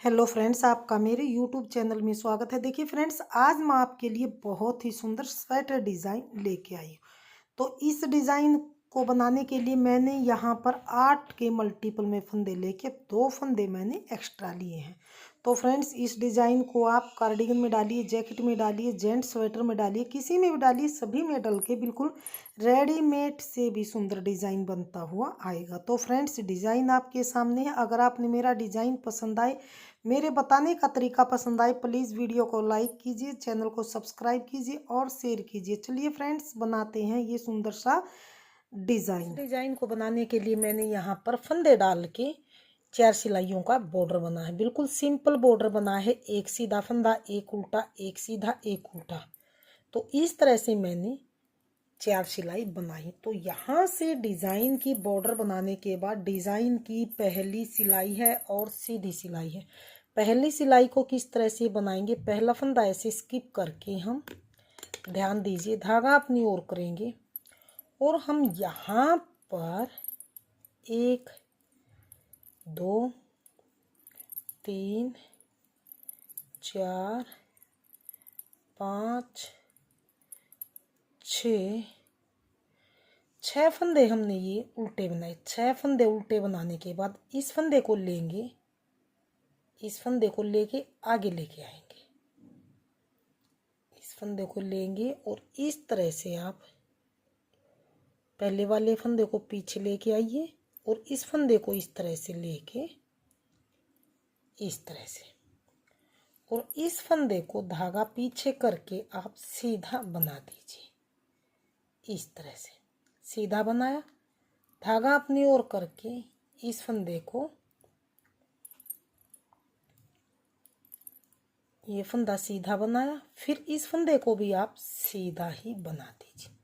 Hello friends, आपका मेरे YouTube channel में स्वागत है। देखिए फ्रेंड्स, आज मैं आपके लिए बहुत ही सुंदर स्वेटर डिज़ाइन लेके आई हूँ। तो इस डिज़ाइन को बनाने के लिए मैंने यहाँ पर 8 के मल्टीपल में फंदे लेके 2 फंदे मैंने एक्स्ट्रा लिए हैं। तो फ्रेंड्स, इस डिज़ाइन को आप कार्डिगन में डालिए, जैकेट में डालिए, जेंट्स स्वेटर में डालिए, किसी में भी डालिए, सभी में डल के बिल्कुल रेडीमेड से भी सुंदर डिज़ाइन बनता हुआ आएगा। तो फ्रेंड्स, डिज़ाइन आपके सामने है। अगर आपने मेरा डिज़ाइन पसंद आए, मेरे बताने का तरीका पसंद आए, प्लीज़ वीडियो को लाइक कीजिए, चैनल को सब्सक्राइब कीजिए और शेयर कीजिए। चलिए फ्रेंड्स, बनाते हैं ये सुंदर सा डिज़ाइन को बनाने के लिए मैंने यहाँ पर फंदे डाल के 4 सिलाइयों का बॉर्डर बना है। बिल्कुल सिंपल बॉर्डर बना है। एक सीधा फंदा, एक उल्टा, एक सीधा, एक उल्टा। तो इस तरह से मैंने 4 सिलाई बनाई। तो यहाँ से डिज़ाइन की बॉर्डर बनाने के बाद डिज़ाइन की पहली सिलाई है और सीधी सिलाई है। पहली सिलाई को किस तरह से बनाएंगे, पहला फंदा ऐसे स्किप करके हम, ध्यान दीजिए, धागा अपनी ओर करेंगे और हम यहाँ पर 1 2 3 4 5 6 फंदे हमने ये उल्टे बनाए। 6 फंदे उल्टे बनाने के बाद इस फंदे को लेंगे, इस फंदे को लेके आगे लेके आएंगे, इस फंदे को लेंगे और इस तरह से आप पहले वाले फंदे को पीछे लेके आइए और इस फंदे को इस तरह से लेके इस तरह से, और इस फंदे को धागा पीछे करके आप सीधा बना दीजिए। इस तरह से सीधा बनाया, धागा अपनी ओर करके इस फंदे को, ये फंदा सीधा बनाया, फिर इस फंदे को भी आप सीधा ही बना दीजिए।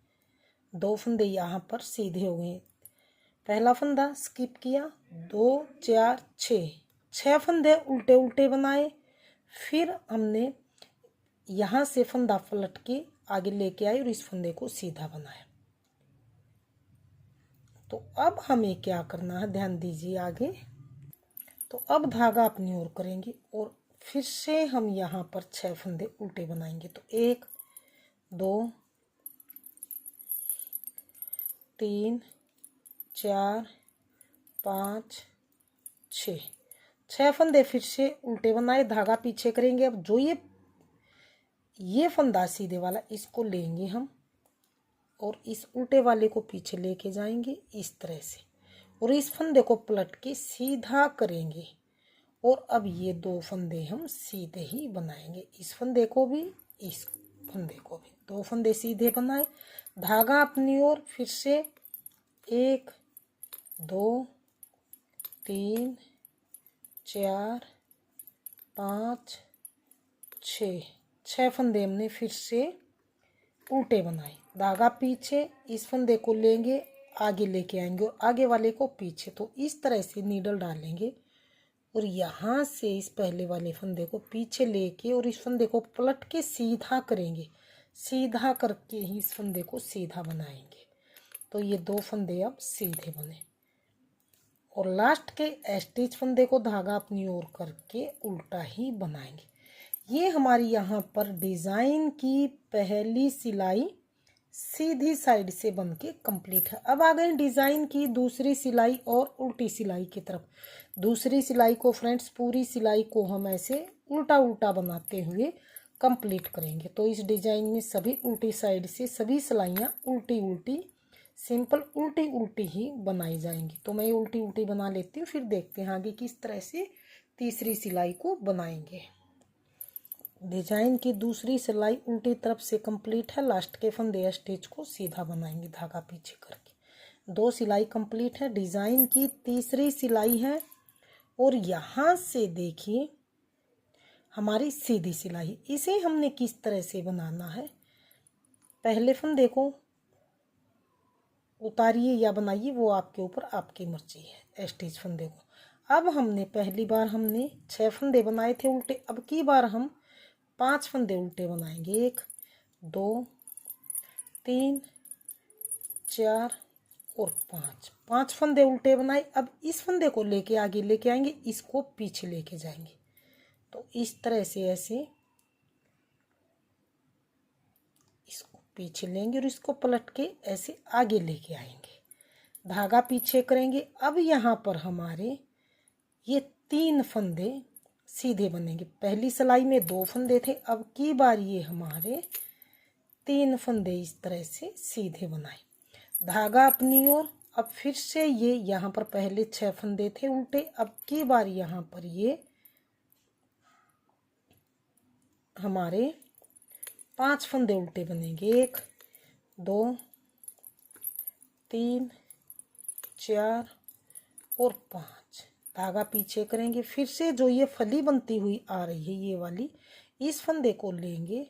2 फंदे यहाँ पर सीधे हो गए। पहला फंदा स्किप किया, 2 4 6 फंदे उल्टे उल्टे बनाए। फिर हमने यहाँ से फंदा पलट के आगे लेके आए और इस फंदे को सीधा बनाया। तो अब हमें क्या करना है, ध्यान दीजिए आगे। तो अब धागा अपनी ओर करेंगे और फिर से हम यहाँ पर 6 फंदे उल्टे बनाएंगे। तो 1 2 3 4 5 6 फंदे फिर से उल्टे बनाए, धागा पीछे करेंगे। अब जो ये फंदा सीधे वाला, इसको लेंगे हम और इस उल्टे वाले को पीछे लेके जाएंगे इस तरह से, और इस फंदे को पलट के सीधा करेंगे। और अब ये 2 फंदे हम सीधे ही बनाएंगे, इस फंदे को भी, इस फंदे को भी। 2 फंदे सीधे बनाए, धागा अपनी ओर, फिर से 1 2 3 4 5 6 फंदे हमने फिर से उल्टे बनाए, धागा पीछे, इस फंदे को लेंगे आगे लेके आएंगे और आगे वाले को पीछे। तो इस तरह से नीडल डालेंगे और यहाँ से इस पहले वाले फंदे को पीछे लेके और इस फंदे को पलट के सीधा करेंगे, सीधा करके ही इस फंदे को सीधा बनाएंगे। तो ये 2 फंदे अब सीधे बने और लास्ट के स्टिच फंदे को धागा अपनी ओर करके उल्टा ही बनाएंगे। ये हमारी यहाँ पर डिज़ाइन की पहली सिलाई सीधी साइड से बन के कंप्लीट है। अब आ गए डिज़ाइन की दूसरी सिलाई और उल्टी सिलाई की तरफ। दूसरी सिलाई को फ्रेंड्स, पूरी सिलाई को हम ऐसे उल्टा उल्टा बनाते हुए कंप्लीट करेंगे। तो इस डिज़ाइन में सभी उल्टी साइड से सभी सिलाइयाँ उल्टी उल्टी, सिंपल उल्टी उल्टी ही बनाई जाएंगी। तो मैं उल्टी उल्टी बना लेती हूँ, फिर देखते हैं आगे किस तरह से तीसरी सिलाई को बनाएंगे। डिजाइन की दूसरी सिलाई उल्टी तरफ से कंप्लीट है। लास्ट के फंदे स्टिच को सीधा बनाएंगे धागा पीछे करके। 2 सिलाई कंप्लीट है। डिजाइन की तीसरी सिलाई है और यहाँ से देखिए हमारी सीधी सिलाई। इसे हमने किस तरह से बनाना है, पहले फंदे को उतारिए या बनाइए, वो आपके ऊपर, आपकी मर्जी है। स्टिच फंदे को अब हमने पहली बार हमने 6 फंदे बनाए थे उल्टे, अब की बार हम 5 फंदे उल्टे बनाएंगे। 1 2 3 4 और 5 फंदे उल्टे बनाए। अब इस फंदे को लेके आगे लेके आएंगे, इसको पीछे लेके जाएंगे, इस तरह से ऐसे इसको पीछे लेंगे और इसको पलट के ऐसे आगे लेके आएंगे, धागा पीछे करेंगे। अब यहाँ पर हमारे ये 3 फंदे सीधे बनेंगे। पहली सिलाई में 2 फंदे थे, अब की बार ये हमारे 3 फंदे इस तरह से सीधे बनाए, धागा अपनी ओर। अब फिर से ये यहाँ पर पहले 6 फंदे थे उल्टे, अब की बार यहाँ पर ये हमारे 5 फंदे उल्टे बनेंगे। 1 2 3 4 और 5, धागा पीछे करेंगे। फिर से जो ये फली बनती हुई आ रही है ये वाली, इस फंदे को लेंगे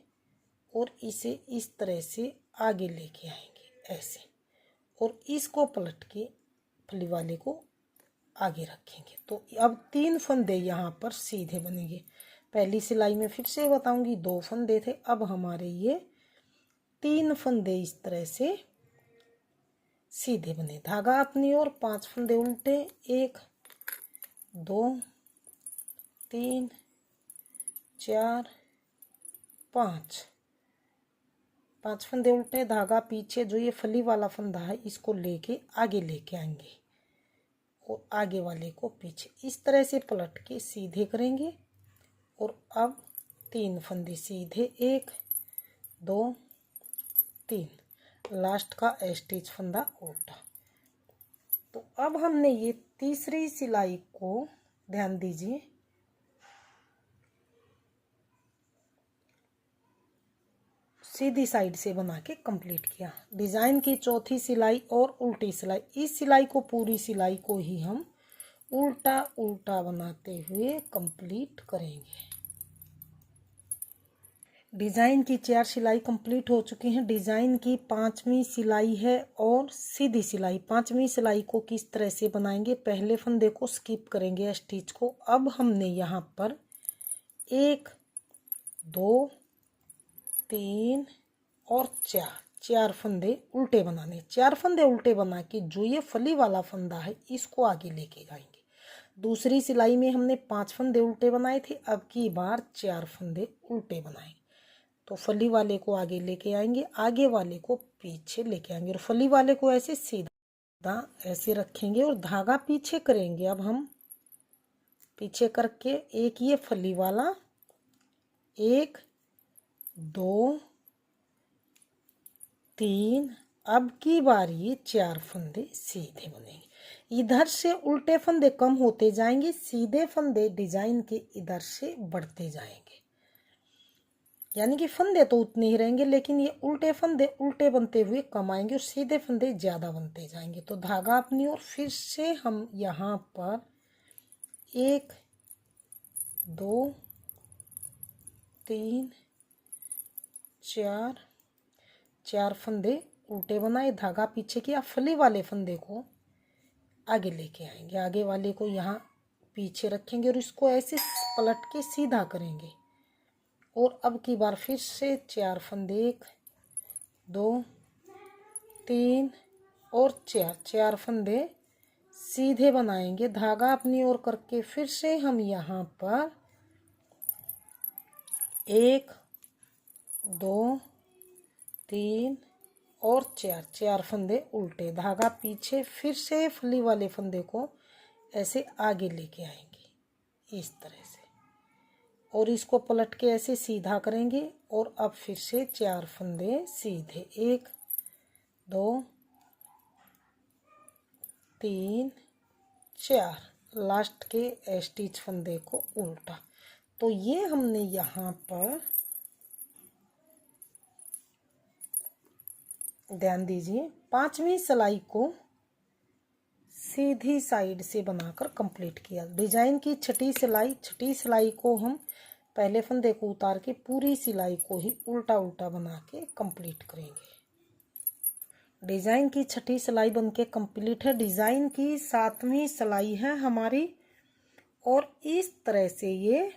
और इसे इस तरह से आगे लेके आएंगे ऐसे, और इसको पलट के फली वाले को आगे रखेंगे। तो अब 3 फंदे यहाँ पर सीधे बनेंगे। पहली सिलाई में फिर से बताऊंगी 2 फंदे थे, अब हमारे ये 3 फंदे इस तरह से सीधे बने, धागा अपनी ओर, 5 फंदे उल्टे। 1 2 3 4 5 फंदे उल्टे, धागा पीछे। जो ये फली वाला फंदा है इसको लेके आगे लेके आएंगे और आगे वाले को पीछे इस तरह से पलट के सीधे करेंगे। और अब 3 फंदे सीधे, 1 2 3, लास्ट का स्टिच फंदा उल्टा। तो अब हमने ये तीसरी सिलाई को, ध्यान दीजिए, सीधी साइड से बना के कंप्लीट किया। डिजाइन की चौथी सिलाई और उल्टी सिलाई, इस सिलाई को, पूरी सिलाई को ही हम उल्टा उल्टा बनाते हुए कंप्लीट करेंगे। डिजाइन की 4 सिलाई कंप्लीट हो चुकी हैं। डिजाइन की 5वीं सिलाई है और सीधी सिलाई। 5वीं सिलाई को किस तरह से बनाएंगे, पहले फंदे को स्किप करेंगे स्टिच को। अब हमने यहाँ पर 1 2 3 और 4 फंदे उल्टे बनाने। 4 फंदे उल्टे बना के जो ये फली वाला फंदा है इसको आगे लेके जाएंगे। दूसरी सिलाई में हमने 5 फंदे उल्टे बनाए थे, अब की बार 4 फंदे उल्टे बनाएंगे। तो फली वाले को आगे लेके आएंगे, आगे वाले को पीछे लेके आएंगे और फली वाले को ऐसे सीधा ऐसे रखेंगे और धागा पीछे करेंगे। अब हम पीछे करके एक ये फली वाला, 1 2 3, अब की बारी 4 फंदे सीधे बनेंगे। इधर से उल्टे फंदे कम होते जाएंगे, सीधे फंदे डिजाइन के इधर से बढ़ते जाएंगे। यानी कि फंदे तो उतने ही रहेंगे, लेकिन ये उल्टे फंदे उल्टे बनते हुए कम आएंगे और सीधे फंदे ज़्यादा बनते जाएंगे। तो धागा अपनी ओर, फिर से हम यहाँ पर 1 2 3 4 फंदे उल्टे बनाए, धागा पीछे किया, फली वाले फंदे को आगे लेके आएंगे, आगे वाले को यहाँ पीछे रखेंगे और इसको ऐसे पलट के सीधा करेंगे। और अब की बार फिर से 4 फंदे, 1 2 3 और 4 फंदे सीधे बनाएंगे, धागा अपनी ओर करके। फिर से हम यहाँ पर 1 2 3 और 4 फंदे उल्टे, धागा पीछे। फिर से फली वाले फंदे को ऐसे आगे लेके आएंगे इस तरह से, और इसको पलट के ऐसे सीधा करेंगे। और अब फिर से 4 फंदे सीधे, 1 2 3 4, लास्ट के स्टिच फंदे को उल्टा। तो ये हमने यहाँ पर, ध्यान दीजिए, 5वीं सिलाई को सीधी साइड से बनाकर कंप्लीट किया। डिजाइन की 6ठी सिलाई को हम पहले फंदे को उतार के पूरी सिलाई को ही उल्टा उल्टा बना के कंप्लीट करेंगे। डिजाइन की 6ठी सिलाई बनके कंप्लीट है। डिजाइन की 7वीं सिलाई है हमारी, और इस तरह से ये,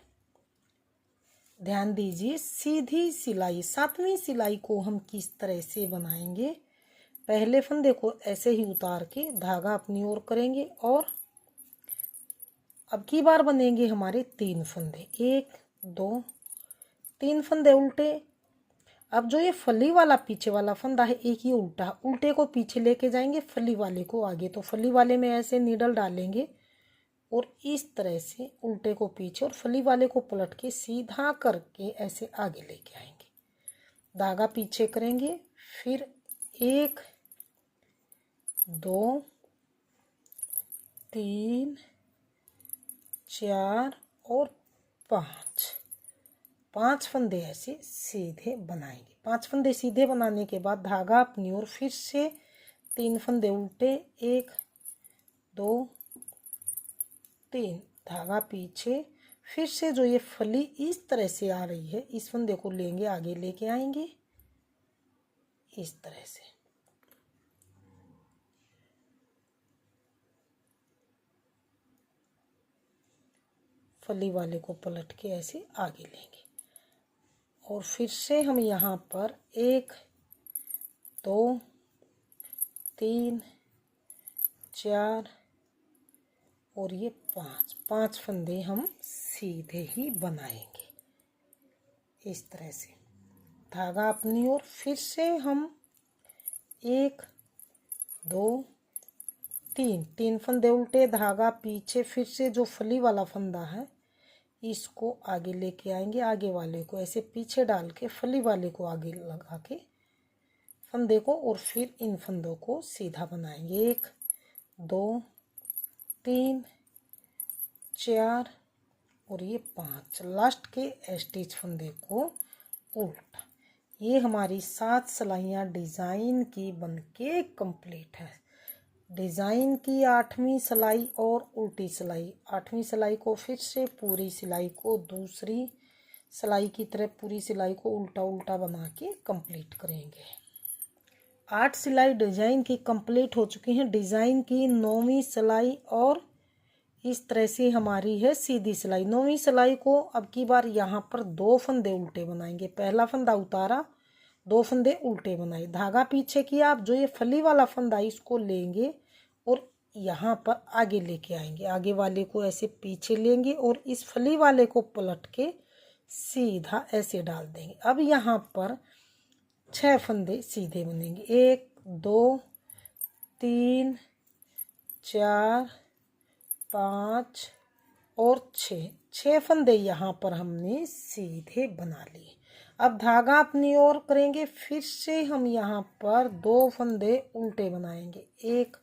ध्यान दीजिए, सीधी सिलाई 7वीं सिलाई को हम किस तरह से बनाएंगे, पहले फंदे को ऐसे ही उतार के धागा अपनी ओर करेंगे और अब की बार बनेंगे हमारे 3 फंदे, 1 2, 3 फंदे उल्टे। अब जो ये फली वाला पीछे वाला फंदा है एक ही उल्टा, उल्टे को पीछे लेके जाएंगे, फली वाले को आगे। तो फली वाले में ऐसे नीडल डालेंगे और इस तरह से उल्टे को पीछे और फली वाले को पलट के सीधा करके ऐसे आगे लेके आएंगे। धागा पीछे करेंगे, फिर 1, 2, 3, 4 और 5 फंदे ऐसे सीधे बनाएंगे। 5 फंदे सीधे बनाने के बाद धागा अपनी ओर फिर से 3 फंदे उल्टे, 1, 2, 3, धागा पीछे, फिर से जो ये फली इस तरह से आ रही है इस फंदे को लेंगे, आगे लेके आएंगे इस तरह से। फली वाले को पलट के ऐसे आगे लेंगे और फिर से हम यहाँ पर 1, 2, 3, 4 और ये 5 फंदे हम सीधे ही बनाएंगे इस तरह से। धागा अपनी ओर फिर से हम 1, 2, 3 फंदे उल्टे, धागा पीछे, फिर से जो फली वाला फंदा है इसको आगे लेके आएंगे, आगे वाले को ऐसे पीछे डाल के फली वाले को आगे लगा के फंदे को, और फिर इन फंदों को सीधा बनाएंगे। 1, 2, 3, 4 और ये 5, लास्ट के स्टिच फंदे को उल्टा। ये हमारी 7 सिलाइयाँ डिज़ाइन की बनके कंप्लीट है। डिज़ाइन की 8वीं सिलाई और उल्टी सिलाई। 8वीं सिलाई को फिर से पूरी सिलाई को दूसरी सिलाई की तरह पूरी सिलाई को उल्टा उल्टा बना के कंप्लीट करेंगे। 8 सिलाई डिज़ाइन की कंप्लीट हो चुकी हैं। डिज़ाइन की 9वीं सिलाई और इस तरह से हमारी है सीधी सिलाई। 9वीं सिलाई को अब की बार यहाँ पर 2 फंदे उल्टे बनाएंगे। पहला फंदा उतारा, 2 फंदे उल्टे बनाए, धागा पीछे किया। अब जो ये फली वाला फंदा इसको लेंगे और यहाँ पर आगे लेके आएंगे, आगे वाले को ऐसे पीछे लेंगे और इस फली वाले को पलट के सीधा ऐसे डाल देंगे। अब यहाँ पर 6 फंदे सीधे बनेंगे। 1, 2, 3, 4, 5 और 6 फंदे यहाँ पर हमने सीधे बना लिए। अब धागा अपनी ओर करेंगे, फिर से हम यहाँ पर 2 फंदे उल्टे बनाएंगे। 1,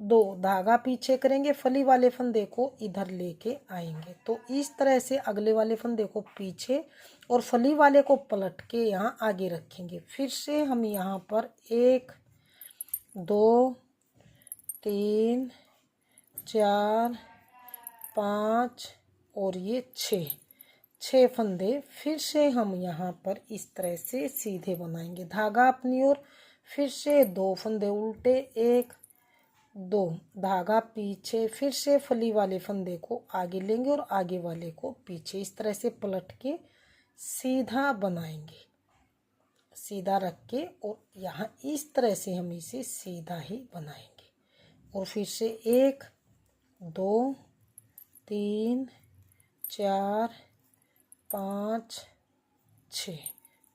2, धागा पीछे करेंगे, फली वाले फंदे को इधर लेके आएंगे। तो इस तरह से अगले वाले फंदे को पीछे और फली वाले को पलट के यहाँ आगे रखेंगे। फिर से हम यहाँ पर 1, 2, 3, 4, 5 और ये 6 फंदे फिर से हम यहाँ पर इस तरह से सीधे बनाएंगे। धागा अपनी ओर फिर से 2 फंदे उल्टे, 1, 2, धागा पीछे, फिर से फली वाले फंदे को आगे लेंगे और आगे वाले को पीछे, इस तरह से पलट के सीधा बनाएंगे, सीधा रख के। और यहाँ इस तरह से हम इसे सीधा ही बनाएंगे। और फिर से 1, 2, 3, 4, 5,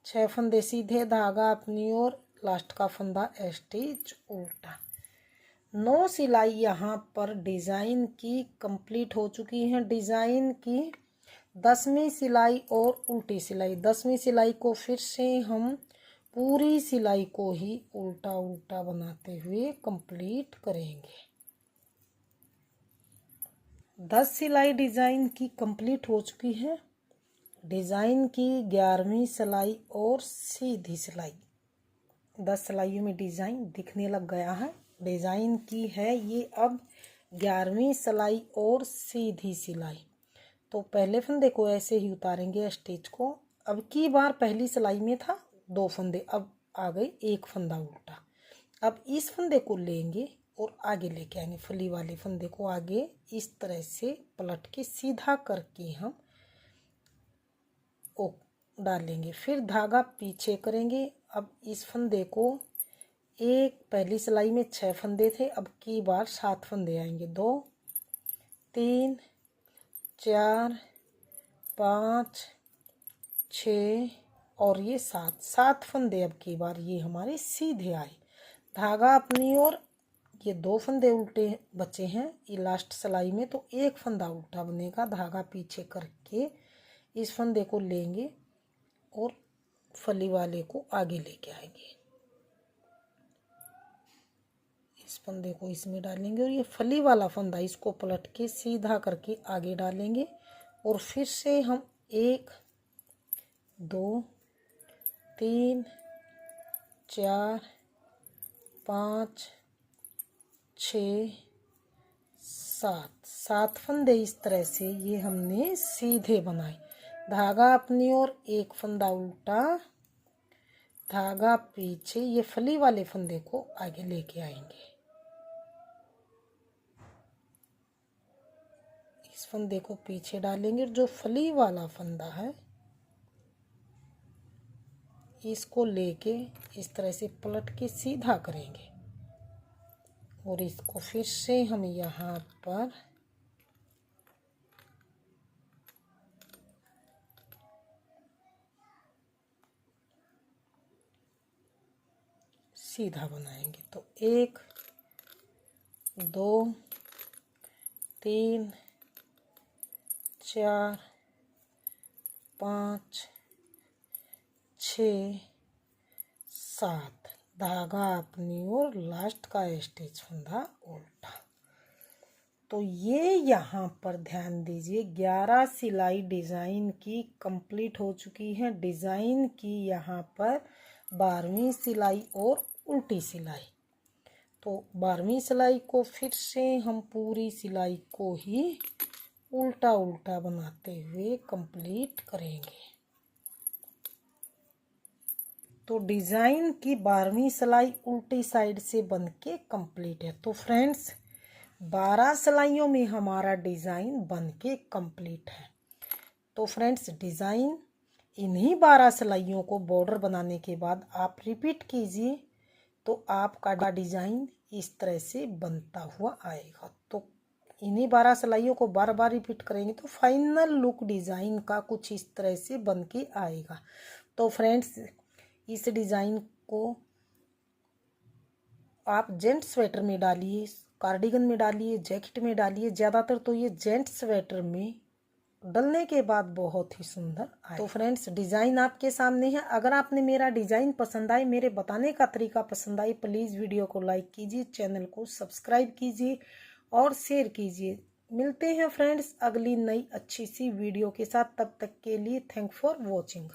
6 फंदे सीधे, धागा अपनी ओर, लास्ट का फंदा स्टिच उल्टा। 9 सिलाई यहाँ पर डिज़ाइन की कंप्लीट हो चुकी हैं। डिज़ाइन की 10वीं सिलाई और उल्टी सिलाई। 10वीं सिलाई को फिर से हम पूरी सिलाई को ही उल्टा उल्टा बनाते हुए कंप्लीट करेंगे। 10 सिलाई डिज़ाइन की कंप्लीट हो चुकी है। डिज़ाइन की 11वीं सिलाई और सीधी सिलाई। 10 सिलाइयों में डिज़ाइन दिखने लग गया है। डिज़ाइन की है ये अब 11वीं सिलाई और सीधी सिलाई। तो पहले फंदे को ऐसे ही उतारेंगे स्टिच को। अब की बार पहली सिलाई में था 2 फंदे, अब आ गए 1 फंदा उल्टा। अब इस फंदे को लेंगे और आगे लेके आएंगे, फली वाले फंदे को आगे इस तरह से पलट के सीधा करके हम ओ डालेंगे। फिर धागा पीछे करेंगे। अब इस फंदे को पहली सिलाई में 6 फंदे थे, अब की बार 7 फंदे आएंगे। 2, 3, 4, 5 6 और ये 7 फंदे अब की बार ये हमारे सीधे आए। धागा अपनी ओर, ये 2 फंदे उल्टे बचे हैं ये लास्ट सिलाई में, तो एक फंदा उल्टा बनेगा। धागा पीछे करके इस फंदे को लेंगे और फली वाले को आगे लेके आएंगे। इस फंदे को इसमें डालेंगे और ये फली वाला फंदा इसको पलट के सीधा करके आगे डालेंगे और फिर से हम 1 2 3 4 5 6 7 फंदे इस तरह से ये हमने सीधे बनाए। धागा अपनी ओर, एक फंदा उल्टा, धागा पीछे, ये फली वाले फंदे को आगे लेके आएंगे। इस फंदे को पीछे डालेंगे, जो फली वाला फंदा है इसको लेके इस तरह से पलट के सीधा करेंगे और इसको फिर से हम यहाँ पर सीधा बनाएंगे। तो 1 2 3 4 5 6 7, धागा अपनी ओर, लास्ट का स्टिच फंदा उल्टा। तो ये यहाँ पर ध्यान दीजिए 11 सिलाई डिज़ाइन की कंप्लीट हो चुकी है। डिज़ाइन की यहाँ पर 12वीं सिलाई और उल्टी सिलाई। तो 12वीं सिलाई को फिर से हम पूरी सिलाई को ही उल्टा उल्टा बनाते हुए कंप्लीट करेंगे। तो डिज़ाइन की 12वीं सिलाई उल्टी साइड से बन के कंप्लीट है। तो फ्रेंड्स 12 सिलाइयों में हमारा डिज़ाइन बन के कंप्लीट है। तो फ्रेंड्स डिज़ाइन इन्हीं 12 सिलाइयों को बॉर्डर बनाने के बाद आप रिपीट कीजिए तो आपका डिज़ाइन इस तरह से बनता हुआ आएगा। तो इन्हीं 12 सिलाइयों को बार बार रिपीट करेंगे तो फाइनल लुक डिज़ाइन का कुछ इस तरह से बन के आएगा। तो फ्रेंड्स इस डिज़ाइन को आप जेंट्स स्वेटर में डालिए, कार्डिगन में डालिए, जैकेट में डालिए। ज़्यादातर तो ये जेंट्स स्वेटर में डलने के बाद बहुत ही सुंदर आए। तो फ्रेंड्स डिज़ाइन आपके सामने है। अगर आपने मेरा डिज़ाइन पसंद आए, मेरे बताने का तरीका पसंद आए, प्लीज़ वीडियो को लाइक कीजिए, चैनल को सब्सक्राइब कीजिए और शेयर कीजिए। मिलते हैं फ्रेंड्स अगली नई अच्छी सी वीडियो के साथ। तब तक के लिए थैंक फॉर वॉचिंग।